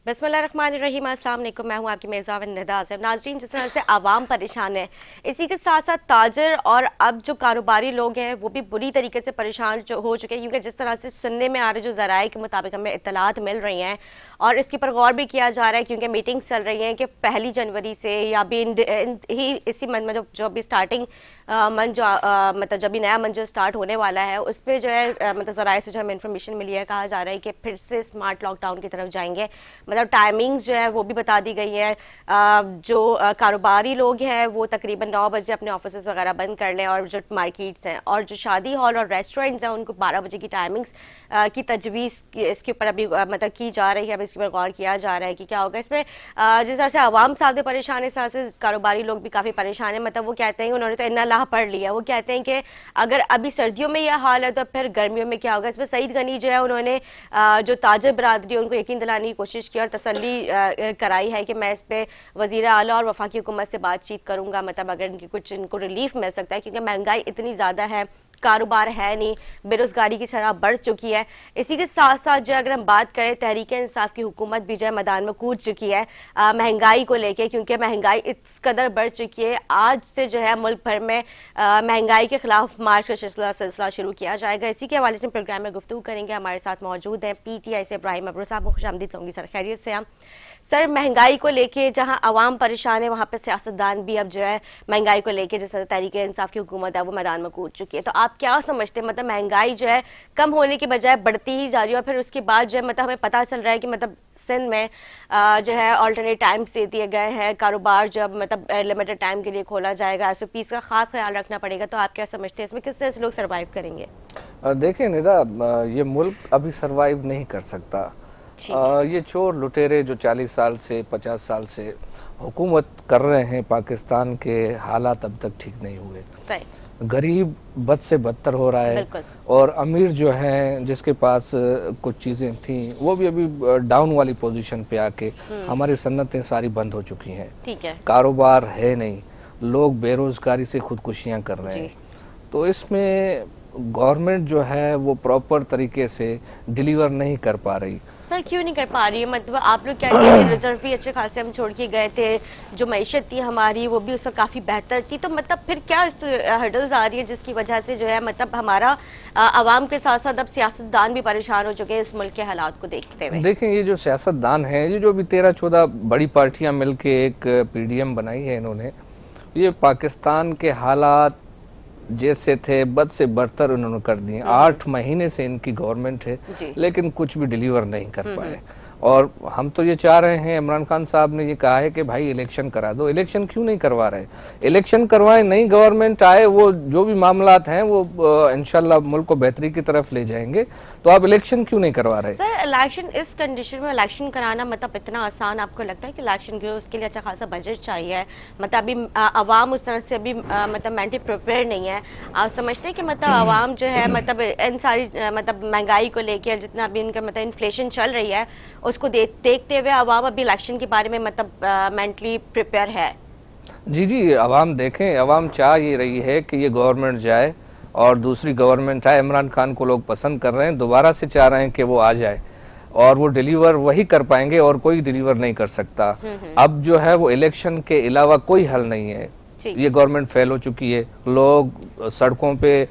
बिस्मिल्लाहिर्रहमानिर्रहीम। अस्सलाम वालेकुम। मैं हूं आपकी मेज़बान निदा आज़म। नाज़रीन, जिस तरह से आवाम परेशान है, इसी के साथ साथ ताजर और अब जो कारोबारी लोग हैं वो भी बुरी तरीके से परेशान हो चुके हैं, क्योंकि जिस तरह से सुनने में आ रहे जो ज़राए के मुताबिक हमें इत्तलात मिल रही हैं और इसके पर गौर भी किया जा रहा है, क्योंकि मीटिंग्स चल रही हैं कि 1 जनवरी से या भी ही इसी मंथ में जो अभी स्टार्टिंग मंथ जो मतलब जब भी नया मंथ जो स्टार्ट होने वाला है उस पर जो है मतलब ज़राए से जो हमें इन्फॉर्मेशन मिली है, कहा जा रहा है कि फिर से स्मार्ट लॉकडाउन की तरफ जाएंगे। मतलब टाइमिंग्स जो है वो भी बता दी गई है। जो कारोबारी लोग हैं वो तकरीबन 9 बजे अपने ऑफिस वगैरह बंद कर लें, और जो मार्केट्स हैं और जो शादी हॉल और रेस्टोरेंट्स हैं उनको 12 बजे की टाइमिंग्स की तजवीज़ इसके ऊपर अभी मतलब की जा रही है। अब इसके ऊपर गौर किया जा रहा है कि क्या होगा इसमें। जिस तरह से आवाम साहब परेशान है, इस तरह से कारोबारी लोग भी काफ़ी परेशान है। मतलब वो कहते हैं, उन्होंने तो इन्ना लाह पढ़ लिया, वो कहते हैं कि अगर अभी सर्दियों में यह हाल है तो फिर गर्मियों में क्या होगा। इसमें सईद गनी जो है उन्होंने जो ताजर बरादरी उनको यकीन दिलाने की कोशिश की और तसल्ली कराई है कि मैं इस पर वज़ीर आला और वफाकी हुकूमत से बातचीत करूंगा, मतलब अगर इनको रिलीफ मिल सकता है, क्योंकि महंगाई इतनी ज़्यादा है, कारोबार है नहीं, बेरोजगारी की शरह बढ़ चुकी है। इसी के साथ साथ जो अगर हम बात करें, तहरीक इंसाफ की हुकूमत भी जो है मैदान में कूद चुकी है महंगाई को लेके, क्योंकि महंगाई इस कदर बढ़ चुकी है। आज से जो है मुल्क भर में महंगाई के खिलाफ मार्च का सिलसिला शुरू किया जाएगा। इसी के हवाले से प्रोग्राम में गुफ्तगू करेंगे। हमारे साथ मौजूद हैं PTI से इब्राहिम अब्रू साहब। खुशामदीद कहूँगी सर, खैरियत से हम सर। महंगाई को लेके जहां आवाम परेशान है वहां पे सियासतदान भी अब जो है महंगाई को लेके, जैसे तहरीक इंसाफ की हुकूमत है वो मैदान में कूद चुकी है। तो आप क्या समझते हैं, मतलब महंगाई जो है कम होने की बजाय बढ़ती ही जा रही है, और फिर उसके बाद जो है मतलब हमें पता चल रहा है कि मतलब सिंध में जो है ऑल्टरनेट टाइम्स दे दिए गए हैं, कारोबार जब मतलब लिमिटेड टाइम के लिए खोला जाएगा, SOPs का खास ख्याल रखना पड़ेगा। तो आप क्या समझते हैं इसमें किस तरह से लोग सर्वाइव करेंगे? देखिए निदा, ये मुल्क अभी सरवाइव नहीं कर सकता। ये चोर लुटेरे जो 40 साल से 50 साल से हुकूमत कर रहे हैं पाकिस्तान के, हालात अब तक ठीक नहीं हुए। सही। गरीब बद से बदतर हो रहा है, और अमीर जो हैं जिसके पास कुछ चीज़ें थी वो भी अभी डाउन वाली पोजीशन पे आके हमारी सन्नतें सारी बंद हो चुकी हैं। ठीक है। कारोबार है नहीं, लोग बेरोजगारी से खुदकुशियां कर रहे हैं। तो इसमें गवर्नमेंट जो है वो प्रॉपर तरीके से डिलीवर नहीं कर पा रही। सर क्यों नहीं कर पा रही है? मतलब आप लोग क्या रिजर्व भी अच्छे खासे हम छोड़ के गए थे, जो मईशत थी हमारी वो भी उससे काफ़ी बेहतर थी, तो मतलब फिर क्या हर्डल्स आ रही है जिसकी वजह से जो है मतलब हमारा आवाम के साथ साथ अब सियासतदान भी परेशान हो चुके हैं इस मुल्क के हालात को देखते हुए? देखें, ये जो सियासतदान है, ये जो अभी 13-14 बड़ी पार्टियां मिलके एक PDM बनाई है इन्होंने, ये पाकिस्तान के हालात जैसे थे बद से बदतर उन्होंने कर दिए। 8 महीने से इनकी गवर्नमेंट है लेकिन कुछ भी डिलीवर नहीं कर पाए। और हम तो ये चाह रहे हैं, इमरान खान साहब ने ये कहा है कि भाई इलेक्शन करा दो। इलेक्शन क्यों नहीं करवा रहे? इलेक्शन करवाए, नई गवर्नमेंट आए, वो जो भी मामलात हैं वो इंशाल्लाह मुल्क को बेहतरी की तरफ ले जाएंगे। तो आप इलेक्शन क्यों नहीं करवा रहे? सर इलेक्शन इस कंडीशन में इलेक्शन कराना मतलब इतना आसान आपको लगता है कि इलेक्शन के उसके लिए अच्छा खासा बजट चाहिए? मतलब अभी आवाम उस तरह से अभी मतलब मेंटली प्रिपेयर नहीं है। आप समझते हैं कि मतलब आवाम जो है मतलब इन सारी मतलब महंगाई को लेकर जितना अभी इनका मतलब इन्फ्लेशन चल रही है उसको देखते हुए आवाम अभी इलेक्शन के बारे में मतलब मेंटली प्रिपेयर है? जी, आवाम देखें, आवाम चाह ये रही है कि ये गवर्नमेंट जाए और दूसरी गवर्नमेंट आए। इमरान खान को लोग पसंद कर रहे हैं, दोबारा से चाह रहे हैं कि वो आ जाए, और वो डिलीवर वही कर पाएंगे और कोई डिलीवर नहीं कर सकता। अब जो है वो इलेक्शन के अलावा कोई हल नहीं है। ये गवर्नमेंट फेल हो चुकी है, लोग सड़कों पे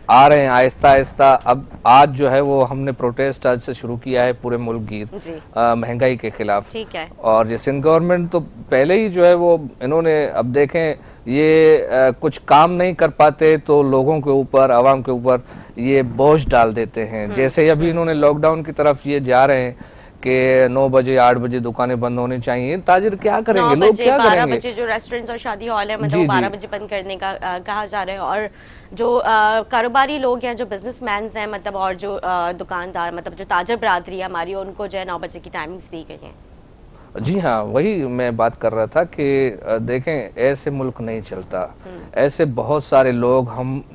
आ रहे हैं आहिस्ता आहिस्ता। अब आज जो है वो हमने प्रोटेस्ट आज से शुरू किया है पूरे मुल्क गिर महंगाई के खिलाफ। ठीक है। और ये सिंध गवर्नमेंट तो पहले ही जो है वो इन्होंने, अब देखें, ये कुछ काम नहीं कर पाते तो लोगों के ऊपर, आवाम के ऊपर ये बोझ डाल देते हैं। जैसे अभी इन्होंने लॉकडाउन की तरफ ये जा रहे हैं कि 9 बजे 8 बजे दुकानें बंद होनी चाहिए। ताजिर क्या करेंगे, लोग क्या 12 करेंगे? बजे जो रेस्टोरेंट्स और शादी हॉल है मतलब 12 बजे बंद करने का कहा जा रहा है। और जो कारोबारी लोग हैं, जो बिजनेसमैन हैं मतलब, और जो दुकानदार मतलब जो ताजर बरादरी है हमारी, उनको जो है 9 बजे की टाइमिंग्स दी गई हैं। जी हाँ, वही मैं बात कर रहा था कि देखें, ऐसे मुल्क नहीं चलता। ऐसे बहुत सारे लोग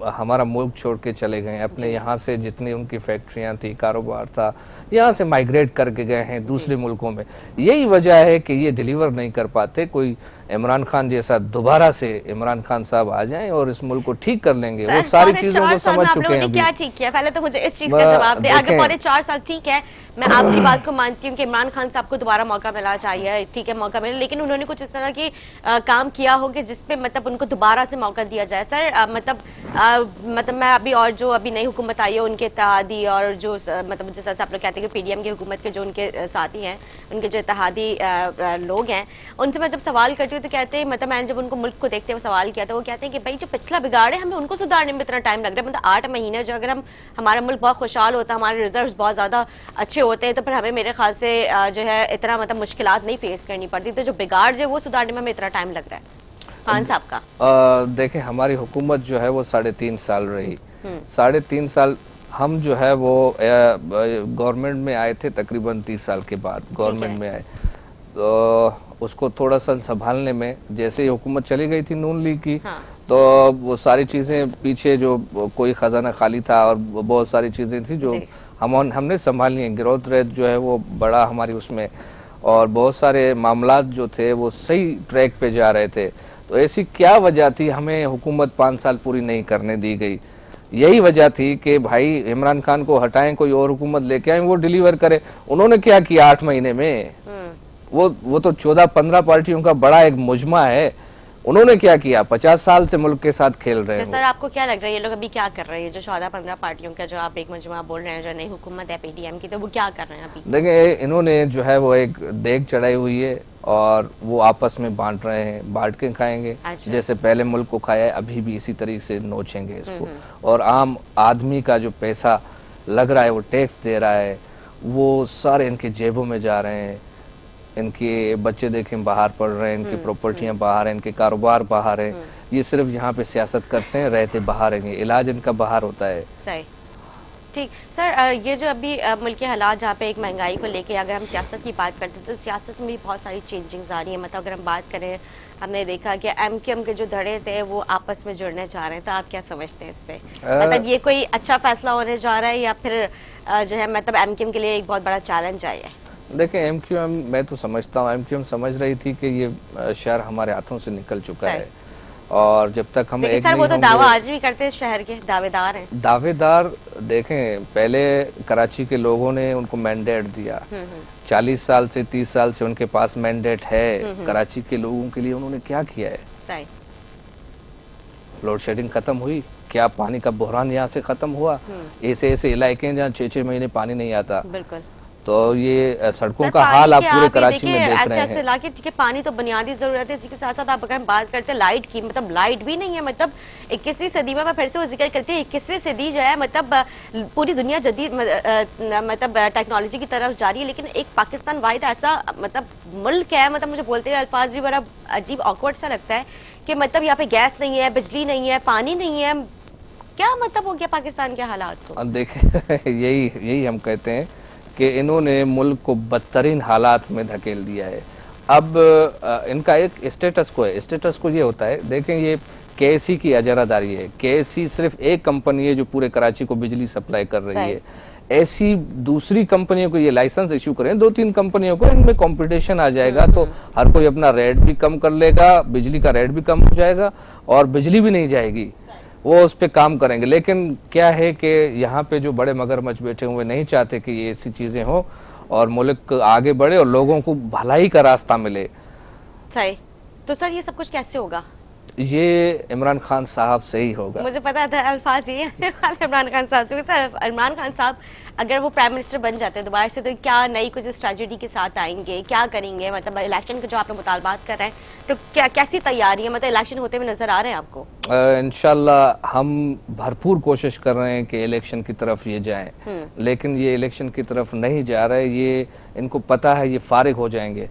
हमारा मुल्क छोड़ के चले गए, अपने यहाँ से जितनी उनकी फैक्ट्रियाँ थी, कारोबार था, यहाँ से माइग्रेट करके गए हैं दूसरे मुल्कों में। यही वजह है कि ये डिलीवर नहीं कर पाते। कोई इमरान खान जैसा दोबारा से इमरान खान साहब आ जाएं और इस मुल्क को ठीक कर लेंगे। सर, वो सारी पौने चीजों 4 को साल समझ में आप चुके लोगों हैं ने अभी। क्या ठीक किया? पहले तो मुझे इस चीज का जवाब दे। अगर देखें, पौने 4 साल ठीक है, मैं आपकी बात को मानती हूँ कि इमरान खान साहब को दोबारा मौका मिलना चाहिए, ठीक है मौका मिले, लेकिन उन्होंने कुछ इस तरह की काम किया हो कि जिसपे मतलब उनको दोबारा से मौका दिया जाए। सर मतलब मैं अभी और जो अभी नई हुकूमत आई है उनके इत्तेहादी और जो मतलब जैसा आप लोग कहते हैं कि पीडीएम की हुकूमत के जो उनके साथी हैं, उनके जो इत्तेहादी लोग हैं, उनसे मैं जब सवाल करती हूँ तो कहते हैं, मतलब मैंने जब उनको मुल्क को देखते हुए सवाल किया था, वो कहते हैं कि भाई जो पिछला बिगाड़े हमें उनको सुधारने में इतना टाइम लग रहा है। मतलब 8 महीने जो अगर हमारा मुल्क बहुत खुशहाल होता, हमारे रिजर्व्स बहुत ज़्यादा अच्छे होते हैं, तो फिर हमें मेरे ख्याल से जो है इतना मतलब मुश्किलात नहीं फेस करनी पड़ती। तो जो बिगाड़ जो है वो सुधारने में हमें इतना टाइम लग रहा है खान साहब का। देखें, हमारी हुकूमत जो है वो 3.5 साल रही। 3.5 साल हम जो है वो गवर्नमेंट में आए थे तकरीबन 30 साल के बाद गवर्नमेंट में आए। तो उसको थोड़ा सा संभालने में, जैसे ही हुकूमत चली गई थी नून लीग की, हाँ। तो वो सारी चीज़ें पीछे जो कोई खजाना खाली था और बहुत सारी चीज़ें थी जो हमने संभाली हैं। गिरोथ रेट जो है वो बड़ा हमारी उसमें, और बहुत सारे मामलात जो थे वो सही ट्रैक पे जा रहे थे। तो ऐसी क्या वजह थी हमें हुकूमत 5 साल पूरी नहीं करने दी गई? यही वजह थी कि भाई इमरान खान को हटाएं, कोई और हुकूमत लेके आए, वो डिलीवर करे। उन्होंने क्या किया 8 महीने में? वो तो 14-15 पार्टियों का बड़ा एक मुजमा है। उन्होंने क्या किया? 50 साल से मुल्क के साथ खेल रहे हैं। तो सर आपको क्या लग रहा है ये लोग अभी क्या कर रहे हैं? जो 14-15 पार्टियों का जो आप एक मजमा बोल रहे हैं, जो नई हुकूमत है पीडीएम की, तो वो क्या कर रहे हैं अभी? देखिए, इन्होंने जो है वो एक देग चढ़ाई हुई है और वो आपस में बांट रहे हैं, बांट के खाएंगे। अच्छा। जैसे पहले मुल्क को खाया है, अभी भी इसी तरीके से नोचेंगे इसको। और आम आदमी का जो पैसा लग रहा है, वो टैक्स दे रहा है, वो सारे इनके जेबों में जा रहे हैं। इनके बच्चे देखें बाहर पढ़ रहे हैं, इनकी प्रॉपर्टियां बाहर हैं, इनके कारोबार बाहर हैं। ये सिर्फ यहाँ पे सियासत करते हैं, रहते बाहर हैं, इलाज इनका बाहर होता है। सही, ठीक। सर ये जो अभी मुल्क के हालात जहाँ पे एक महंगाई को लेके अगर हम सियासत की बात करते हैं, तो सियासत में भी बहुत सारी चेंजिंग्स आ रही हैं। मतलब अगर हम बात करें, हमने देखा कि एमक्यूएम के जो धड़े थे वो आपस में जुड़ने जा रहे हैं, तो आप क्या समझते हैं इस पे? मतलब ये कोई अच्छा फैसला होने जा रहा है या फिर जो है मतलब एमक्यूएम के लिए एक बहुत बड़ा चैलेंज आया है? देखें, एमक्यूएम, मैं तो समझता हूँ एमक्यूएम समझ रही थी कि ये शहर हमारे हाथों से निकल चुका है, और जब तक हम एक सर वो तो दावा आज भी करते हैं, शहर के दावेदार हैं। दावेदार देखें, पहले कराची के लोगों ने उनको मैंडेट दिया, 40 साल से 30 साल से उनके पास मैंडेट है। कराची के लोगों के लिए उन्होंने क्या किया है? सही। लोड शेडिंग खत्म हुई क्या? पानी का बहरान यहाँ से खत्म हुआ? ऐसे ऐसे इलाके हैं जहाँ 6-6 महीने पानी नहीं आता। बिल्कुल। तो ये सड़कों का हाल आप पूरे कराची में देख रहे हैं। ऐसे इलाके, ठीक है, पानी तो बुनियादी जरूरत है, इसी के साथ साथ आप अगर बात करते हैं लाइट की, मतलब लाइट भी नहीं है। मतलब 21वीं सदी में, मैं फिर से वो जिक्र करती हूँ, 21वीं सदी जो है मतलब पूरी दुनिया जदीद मतलब टेक्नोलॉजी की तरफ जा रही है, लेकिन एक पाकिस्तान वाहिद ऐसा मतलब मुल्क है, मतलब मुझे बोलते हुए अल्फाज भी बड़ा अजीब ऑकवर्ड सा लगता है कि मतलब यहाँ पे गैस नहीं है, बिजली नहीं है, पानी नहीं है। क्या मतलब हो गया पाकिस्तान के हालात को? देखें, यही हम कहते हैं कि इन्होंने मुल्क को बदतरीन हालात में धकेल दिया है। अब इनका एक स्टेटस को है, स्टेटस को ये होता है, देखें ये केएससी की अजरादारी है। केएससी सिर्फ एक कंपनी है जो पूरे कराची को बिजली सप्लाई कर रही है। ऐसी दूसरी कंपनियों को ये लाइसेंस इशू करें, 2-3 कंपनियों को, इनमें कंपटीशन आ जाएगा तो हर कोई अपना रेट भी कम कर लेगा, बिजली का रेट भी कम हो जाएगा और बिजली भी नहीं जाएगी। वो उस पर काम करेंगे। लेकिन क्या है कि यहाँ पे जो बड़े मगरमच्छ बैठे हुए नहीं चाहते कि ये ऐसी चीजें हो और मुल्क आगे बढ़े और लोगों को भलाई का रास्ता मिले। सही। तो सर ये सब कुछ कैसे होगा? ये इमरान खान साहब से ही होगा। मुझे पता था अल्फाज ये इमरान खान साहब से। सर इमरान खान साहब अगर वो प्राइम मिनिस्टर बन जाते हैं दोबारा से, तो क्या नई कुछ स्ट्रेटजी के साथ आएंगे, क्या करेंगे? मतलब इलेक्शन के जो आप मुतालबात कर रहे हैं, तो क्या कैसी तैयारी है? मतलब इलेक्शन होते हुए नजर आ रहे हैं आपको? इंशाल्लाह हम भरपूर कोशिश कर रहे हैं कि इलेक्शन की तरफ ये जाएं, लेकिन ये इलेक्शन की तरफ नहीं जा रहे। ये इनको पता है ये फारिग हो जाएंगे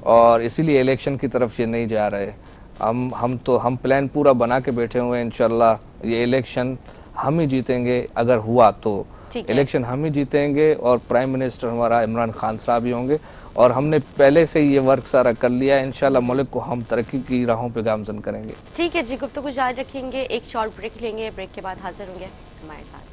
और इसीलिए इलेक्शन की तरफ ये नहीं जा रहे। हम प्लान पूरा बना के बैठे हुए हैं। इंशाल्लाह ये इलेक्शन हम ही जीतेंगे, अगर हुआ तो इलेक्शन हम ही जीतेंगे और प्राइम मिनिस्टर हमारा इमरान खान साहब ही होंगे। और हमने पहले से ये वर्क सारा कर लिया है। इंशाल्लाह मुल्क को हम तरक्की की राहों पे गामजन करेंगे। ठीक है जी, गुफ्तगू जारी रखेंगे, एक शॉर्ट ब्रेक लेंगे, ब्रेक के बाद हाजिर होंगे हमारे साथ।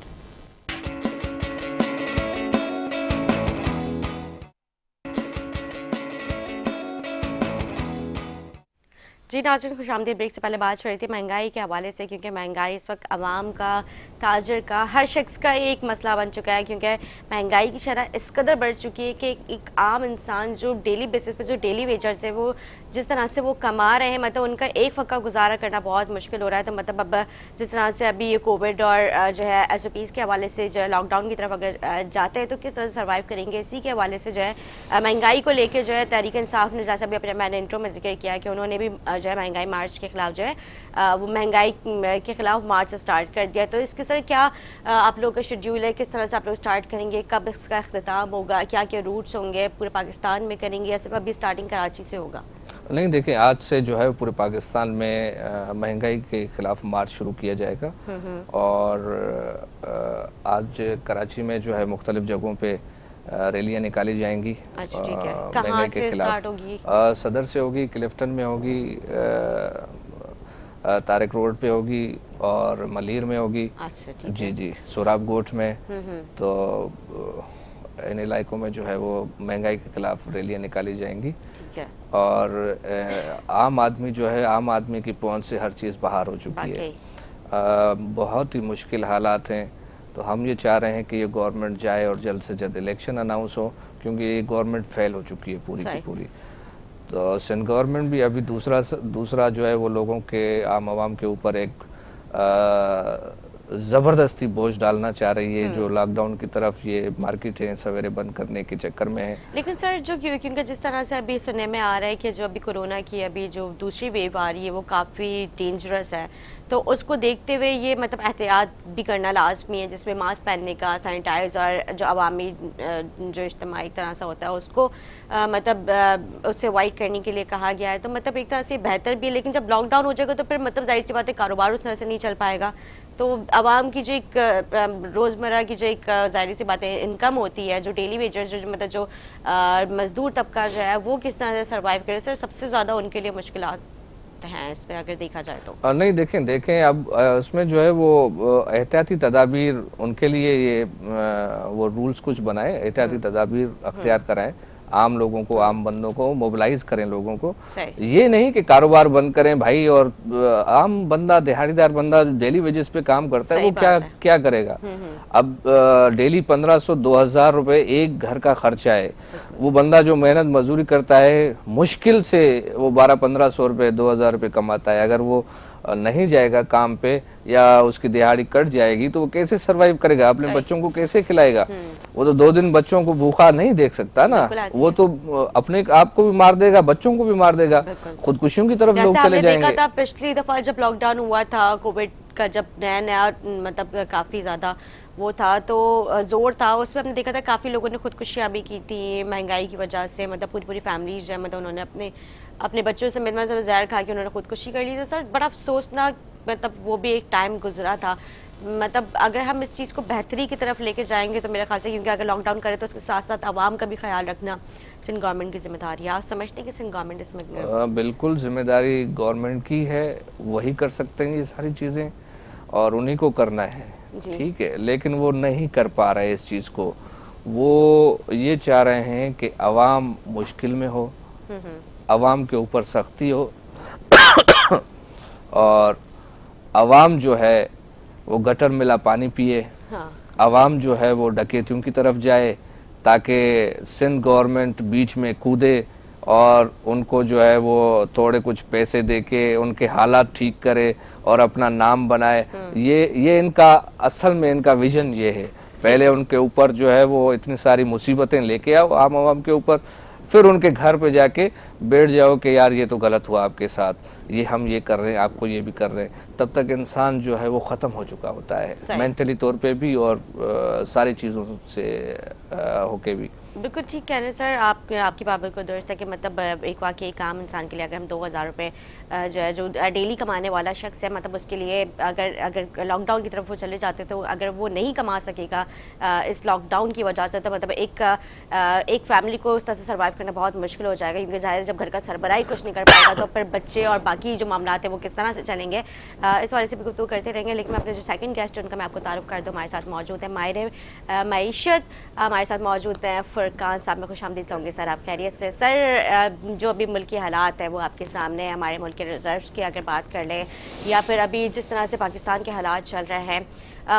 जी नाज़रीन, खुशामदीद। ब्रेक से पहले बात हो रही थी महंगाई के हवाले से, क्योंकि महंगाई इस वक्त आवाम का, ताजर का, हर शख्स का एक मसला बन चुका है, क्योंकि महंगाई की शरह इस कदर बढ़ चुकी है कि एक आम इंसान जो डेली बेसिस पे, जो डेली वेजर्स है, वो जिस तरह से वो कमा रहे हैं, मतलब उनका एक फ़क्का गुजारा करना बहुत मुश्किल हो रहा है। तो मतलब अब जिस तरह से अभी ये कोविड और जो है SOPs के हवाले से जो है लॉकडाउन की तरफ अगर जाते हैं तो किस तरह से सर्वाइव करेंगे, इसी के हवाले से जो है महंगाई को लेकर जो है तहरीक इंसाफ ने, जैसा भी अपने मैंने इंट्रो में जिक्र किया कि उन्होंने भी जो है महंगाई मार्च के खिलाफ जो है वो महंगाई के खिलाफ मार्च स्टार्ट कर दिया। तो इसके सर क्या आप लोगों का शेड्यूल है, किस तरह से आप लोग स्टार्ट करेंगे, कब इसका अख्तिताम होगा, क्या क्या रूट्स होंगे, पूरे पाकिस्तान में करेंगे या सिर्फ अभी स्टार्टिंग कराची से होगा? नहीं, देखिए, आज से जो है पूरे पाकिस्तान में महंगाई के खिलाफ मार्च शुरू किया जाएगा। और आज कराची में जो है मुख्तलिफ जगहों पे रैलियां निकाली जाएंगी। अच्छा, ठीक है। कहाँ महंगाई से के स्टार्ट खिलाफ होगी? सदर से होगी, क्लिफ्टन में होगी, तारिक रोड पे होगी और मलीर में होगी। अच्छा, ठीक जी है। जी, सोराब गोट में। तो इन इलाकों में जो है वो महंगाई के खिलाफ रैलियां निकाली जाएंगी। ठीक है। और आम आदमी जो है, आम आदमी की पहुंच से हर चीज़ बाहर हो चुकी है। बहुत ही मुश्किल हालात हैं। तो हम ये चाह रहे हैं कि ये गवर्नमेंट जाए और जल्द से जल्द इलेक्शन अनाउंस हो, क्योंकि ये गवर्नमेंट फेल हो चुकी है पूरी की पूरी। तो सिंध गवर्नमेंट भी अभी दूसरा जो है वो लोगों के, आम आवाम के ऊपर एक ज़बरदस्ती बोझ डालना चाह रही है, जो लॉकडाउन की तरफ ये मार्केट है सवेरे बंद करने के चक्कर में है। लेकिन सर जो क्योंकि जिस तरह से अभी सुनने में आ रहा है कि जो अभी कोरोना की अभी जो दूसरी वेव आ रही है वो काफ़ी डेंजरस है, तो उसको देखते हुए ये मतलब एहतियात भी करना लाजमी है, जिसमें मास्क पहनने का, सैनिटाइज और जो अवामी जो इज्तिमाई तरह से होता है उसको मतलब उससे अवॉइड करने के लिए कहा गया है। तो मतलब एक तरह से बेहतर भी है, लेकिन जब लॉकडाउन हो जाएगा तो फिर मतलब जाहिर सी बात है कारोबार उस तरह से नहीं चल पाएगा। तो आवाम की जो एक रोज़मर्रा की जो एक ज़ाहिर सी बात है इनकम होती है, जो डेली वेजर्स जो मतलब जो मजदूर तबका जो है वो किस तरह से सर्वाइव करे, सर सबसे ज़्यादा उनके लिए मुश्किलात हैं इसमें अगर देखा जाए तो? नहीं, देखें अब उसमें जो है वो एहतियाती तदाबीर उनके लिए ये वो रूल्स कुछ बनाए, एहतियाती तदाबीर अख्तियार कराएं, आम लोगों को, आम बंदों को मोबिलाइज करें, लोगों को। ये नहीं कि कारोबार बंद करें भाई, और आम बंदा, दिहाड़ीदार बंदा डेली वेजेस पे काम करता है, वो क्या करेगा? अब डेली 1500-2000 रुपए एक घर का खर्चा है। वो बंदा जो मेहनत मजदूरी करता है, मुश्किल से वो 1200-1500 रुपए, 2000 रुपए कमाता है। अगर वो नहीं जाएगा काम पे या उसकी दिहाड़ी कट जाएगी तो वो कैसे सरवाइव करेगा? अपने बच्चों को कैसे खिलाएगा? वो तो 2 दिन बच्चों को भूखा नहीं देख सकता ना, वो तो अपने आप को भी मार देगा, बच्चों को भी मार देगा, खुदकुशियों की तरफ लोग चले जाएंगे। देखा था पिछली दफा जब लॉकडाउन हुआ था, कोविड का जब नया मतलब काफी ज्यादा वो था, तो जोर था उसमें, हमने देखा था काफी लोगों ने खुदकुशियां भी की थी महंगाई की वजह से। मतलब पूरी फैमिलीज जो है मतलब उन्होंने अपने बच्चों से मतलब जहर खा के उन्होंने खुदकुशी कर ली। तो सर बड़ा अफसोसनाक मतलब वो भी एक टाइम गुजरा था। मतलब अगर हम इस चीज़ को बेहतरी की तरफ लेके जाएंगे तो मेरा ख्याल से, क्योंकि अगर लॉकडाउन करें तो उसके साथ साथ आवाम का भी ख्याल रखना सिंध गवर्नमेंट की जिम्मेदारी है। आप समझते हैं कि सिंध गवर्नमेंट इसमें? बिल्कुल जिम्मेदारी गवर्नमेंट की है, वही कर सकते हैं ये सारी चीज़ें और उन्हीं को करना है, ठीक है। लेकिन वो नहीं कर पा रहे इस चीज़ को। वो ये चाह रहे हैं कि अवाम मुश्किल में हो, अवाम के ऊपर सख्ती हो और अवाम जो है वो गटर मिला पानी पिए। अवाम जो है वो डकैतियों की तरफ जाए, ताकि सिंध गवर्नमेंट बीच में कूदे और उनको जो है वो थोड़े कुछ पैसे देके उनके हालात ठीक करे और अपना नाम बनाए। ये इनका असल में इनका विजन ये है। पहले उनके ऊपर जो है वो इतनी सारी मुसीबतें लेके आओ आम आवाम के ऊपर, फिर उनके घर पे जाके बैठ जाओ कि यार ये तो गलत हुआ आपके साथ, ये हम ये कर रहे हैं, आपको ये भी कर रहे हैं। तब तक इंसान जो है वो ख़त्म हो चुका होता है, मेंटली तौर पे भी और सारी चीज़ों से होके भी। बिल्कुल ठीक कह रहे हैं सर, आपकी बात बिल्कुल दुरुस्त है कि मतलब एक वाकई एक आम इंसान के लिए अगर हम 2000 रुपये जो है जो डेली कमाने वाला शख्स है, मतलब उसके लिए अगर लॉकडाउन की तरफ वो चले जाते तो अगर वो नहीं कमा सकेगा इस लॉकडाउन की वजह से, तो मतलब एक फैमिली को उस तरह से सर्वाइव करना बहुत मुश्किल हो जाएगा। क्योंकि ज़ाहिर जब घर का सरबराही कुछ नहीं कर पाएगा तो फिर बच्चे और बाकी जो मामला है वो किस तरह से चलेंगे, इस वाले से भी गुफ्तगू करते रहेंगे। लेकिन मैं अपने जो सेकंड गेस्ट उनका मैं आपको तारुफ कर दूँ, हमारे साथ मौजूद है माहिर मईशत, हमारे साथ मौजूद हैं फुरकान साहब। मैं खुशामदीद कहूँगी सर, आप खैरियत से? सर जो अभी मुल्क की हालात है वो आपके सामने है, हमारे मुल्क के रिजर्व्स की अगर बात कर लें, या फिर अभी जिस तरह से पाकिस्तान के हालात चल रहे हैं,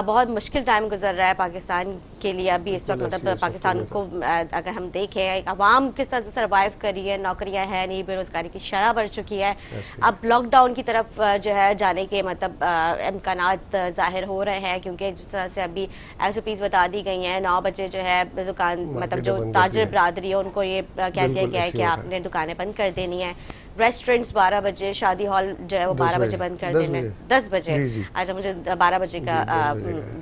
बहुत मुश्किल टाइम गुजर रहा है पाकिस्तान के लिए अभी इस वक्त। मतलब पाकिस्तान को अगर हम देखें, आवाम किस तरह से सर्वाइव कर रही है, नौकरियां हैं नहीं, बेरोजगारी की शरह बढ़ चुकी है। अब लॉकडाउन की तरफ जो है जाने के मतलब इम्कानात जाहिर हो रहे हैं, क्योंकि जिस तरह से अभी SOPs बता दी गई हैं, 9 बजे जो है दुकान मतलब जो ताजिर बरादरी है उनको ये कह दिया गया है कि आपने दुकानें बंद कर देनी है। रेस्टोरेंट्स 12 बजे, शादी हॉल जो है वो 12 बजे बंद कर देने, 10 बजे। अच्छा, मुझे 12 बजे का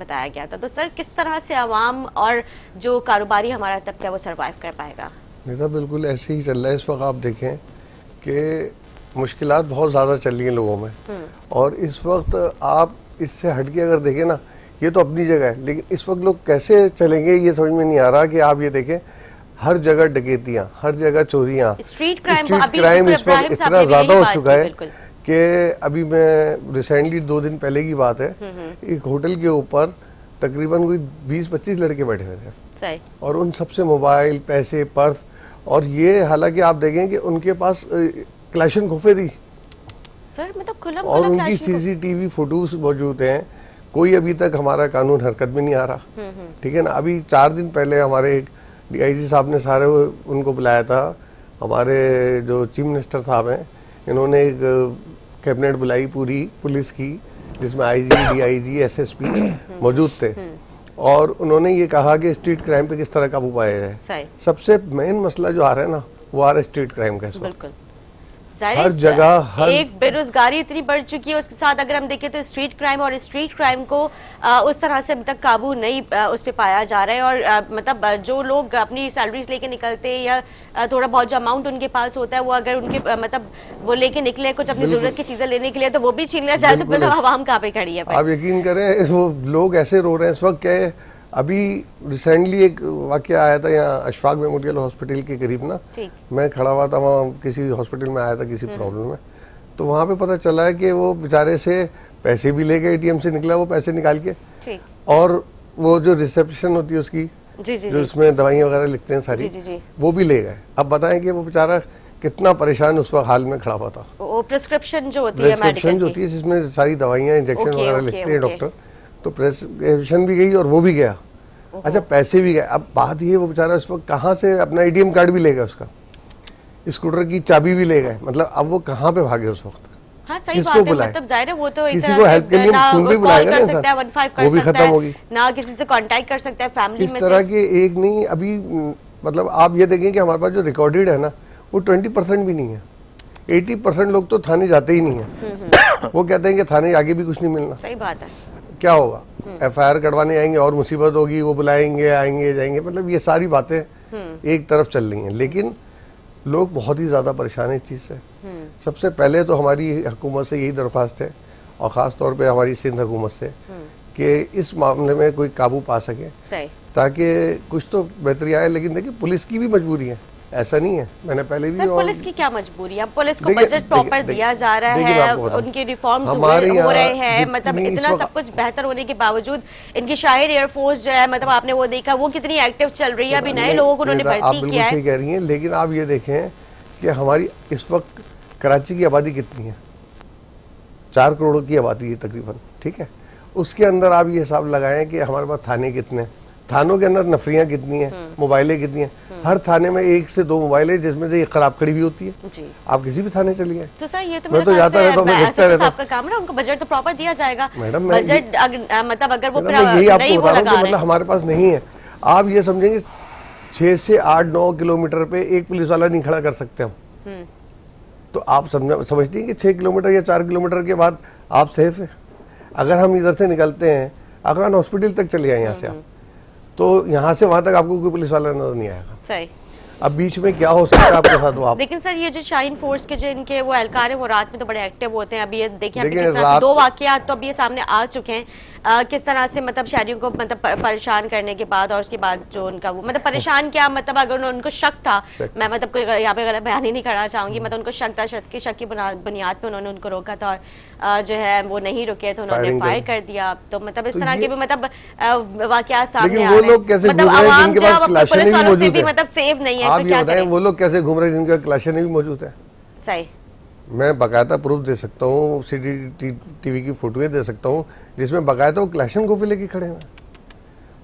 बताया गया था। तो सर किस तरह से आवाम और जो कारोबारी हमारा तबका है वो सर्वाइव कर पाएगा? नहीं तो बिल्कुल ऐसे ही चल रहा है इस वक्त। आप देखें कि मुश्किलात बहुत ज़्यादा चल रही हैं लोगों में, और इस वक्त आप इससे हटके अगर देखें ना, ये तो अपनी जगह है, लेकिन इस वक्त लोग कैसे चलेंगे ये समझ में नहीं आ रहा। कि आप ये देखें, हर जगह डकैतियां, हर जगह चोरियां, स्ट्रीट क्राइम इस वक्त इतना ज्यादा हो चुका है कि अभी मैं रिसेंटली 2 दिन पहले की बात है, एक होटल के ऊपर तकरीबन कोई 20-25 लड़के बैठे हुए थे, और उन सबसे मोबाइल, पैसे, पर्स, और ये हालांकि आप देखें कि उनके पास क्लैशनकोफे थी सर, मतलब खुला और उनकी CCTV फोटोज मौजूद हैं। कोई अभी तक हमारा कानून हरकत में नहीं आ रहा, ठीक है ना। अभी 4 दिन पहले हमारे एक DIG साहब ने सारे उनको बुलाया था, हमारे जो चीफ मिनिस्टर साहब हैं, इन्होंने एक कैबिनेट बुलाई पूरी पुलिस की, जिसमें IG, DIG, SSP मौजूद थे, और उन्होंने ये कहा कि स्ट्रीट क्राइम पे किस तरह काबू पाया जाए। सबसे मेन मसला जो आ रहा है ना, वो आ रहा है स्ट्रीट क्राइम का। बिल्कुल, हर जगह एक बेरोजगारी इतनी बढ़ चुकी है, उसके साथ अगर हम देखें तो स्ट्रीट क्राइम, और स्ट्रीट क्राइम को उस तरह से अभी तक काबू नहीं उस पर पाया जा रहा है। और मतलब जो लोग अपनी सैलरीज लेके निकलते हैं, या थोड़ा बहुत जो अमाउंट उनके पास होता है, वो अगर उनके मतलब वो लेके निकले कुछ अपनी जरूरत की चीजें लेने के लिए, तो वो भी छीन लिया जाए, तो फिर आवाम कहाँ पे खड़ी है? आप यकीन करें, वो लोग ऐसे रो रहे हैं इस वक्त। क्या है, अभी रिसेंटली एक वाकया आया था यहाँ अशफाक मेमोरियल हॉस्पिटल के करीब ना, मैं खड़ा हुआ था वहाँ, किसी हॉस्पिटल में आया था किसी प्रॉब्लम में, तो वहाँ पे पता चला है कि वो बेचारे से पैसे भी ले गए, ATM से निकला वो पैसे निकाल के, और वो जो रिसेप्शन होती है उसकी, जो उसमें दवाइयाँ वगैरह लिखते हैं सारी, वो भी ले गए। अब बताएं कि वो बेचारा कितना परेशान उस वक्त हाल में खड़ा हुआ था। वो प्रिस्क्रिप्शन जो होती है जिसमें सारी दवाइयाँ, इंजेक्शन वगैरह लिखते हैं डॉक्टर, तो प्रेस्क्रिप्शन भी गई और वो भी गया। अच्छा, पैसे भी गए। अब बात ये, वो बेचारा इस वक्त कहाँ से अपना ATM कार्ड भी ले गया, उसका स्कूटर की चाबी भी ले गए। मतलब अब वो कहाँ पे भागे उस वक्त? हाँ, सही बात है। मतलब जाहिर है वो तो किसी को हेल्प के लिए फोन भी बुलाएगा कर सकता है, 15 कर सकता है, ना किसी से कांटेक्ट कर सकता है फैमिली में। इस तरह के एक नहीं, अभी मतलब आप ये देखें कि हमारे पास जो रिकॉर्डेड है ना, वो 20% भी नहीं है। 80% लोग तो थाने जाते ही नहीं है। वो कहते हैं कि थाने आगे भी कुछ नहीं मिलना। सही बात है। क्या होगा, FIR कटवाने आएंगे और मुसीबत होगी, वो बुलाएंगे, आएंगे जाएंगे, मतलब ये सारी बातें एक तरफ चल रही हैं, लेकिन लोग बहुत ही ज़्यादा परेशान है इस चीज़ से। सबसे पहले तो हमारी हुकूमत से यही दरख्वास्त है, और ख़ास तौर पे हमारी सिंध हुकूमत से, कि इस मामले में कोई काबू पा सके, ताकि कुछ तो बेहतरी आए। लेकिन देखिए, पुलिस की भी मजबूरी है, ऐसा नहीं है। मैंने पहले भी पुलिस की क्या मजबूरी है? पुलिस को बजट प्रॉपर दिया जा रहा है, उनके रिफॉर्म्स हो रहे हैं, मतलब इतना सब कुछ बेहतर होने के बावजूद इनकी शायद एयरफोर्स जो है, मतलब आपने वो देखा वो कितनी एक्टिव चल रही है, अभी नए लोगों को उन्होंने भर्ती किया है। कह रही है, लेकिन आप ये देखें कि हमारी इस वक्त कराची की आबादी कितनी है? 4 करोड़ की आबादी है तकरीबन, ठीक है। उसके अंदर आप ये हिसाब लगाएं कि हमारे पास थाने कितने, थानों के अंदर नफरियां कितनी हैं, मोबाइलें कितनी हैं। हर थाने में 1 से 2 मोबाइल है, जिसमें से एक खराब खड़ी भी होती है जी। आप किसी भी थाने चलिए। तो सर ये तो मैं तो जाता रहता हूँ, देखता रहता हूँ। आपका काम है, उनको बजट तो प्रॉपर दिया जाएगा मैडम। बजट मतलब अगर वो यही आपको बता रहा हूँ, मतलब हमारे पास नहीं है। आप ये समझेंगे 6 से 8-9 किलोमीटर पे एक पुलिस वाला नहीं खड़ा कर सकते हम। तो आप समझती हैं कि 6 किलोमीटर या 4 किलोमीटर के बाद आप सेफ है? अगर हम इधर से निकलते हैं, अगर हॉस्पिटल तक चले आए यहाँ से आप, तो यहाँ से वहां तक आपको कोई पुलिस वाला नजर नहीं आएगा। सही। अब बीच में क्या हो सकता है आपके साथ? वो आप लेकिन सर ये जो शाइन फोर्स के जो इनके वो एहलकार है, वो रात में तो बड़े एक्टिव होते हैं। अभी ये देखिए किस तरह से 2 वाकयात तो अभी ये सामने आ चुके हैं, किस तरह से मतलब शहरियों को मतलब परेशान करने के बाद, और उसके बाद जो उनका वो मतलब परेशान क्या, मतलब अगर उनको शक था, मैं मतलब यहाँ पे गलत बयान ही नहीं करना चाहूंगी, मतलब उनको शक था, शक की बुनियाद पे उन्होंने उनको रोका था, और जो है वो नहीं रुके तो उन्होंने फायर कर दिया। तो मतलब इस तरह के भी मतलब वाकयात सामने आ रहे हैं। मतलब आवाम जो पुलिस वालों से भी मतलब सेफ नहीं है। आप ये बताएं, वो लोग कैसे घूम रहे हैं जिनके क्लाशें भी मौजूद है? सही। मैं बाकायदा प्रूफ दे सकता हूँ, CCTV की फोटोएं दे सकता हूँ जिसमें बाकायदा वो क्लैशनकोफ लेके खड़े हैं।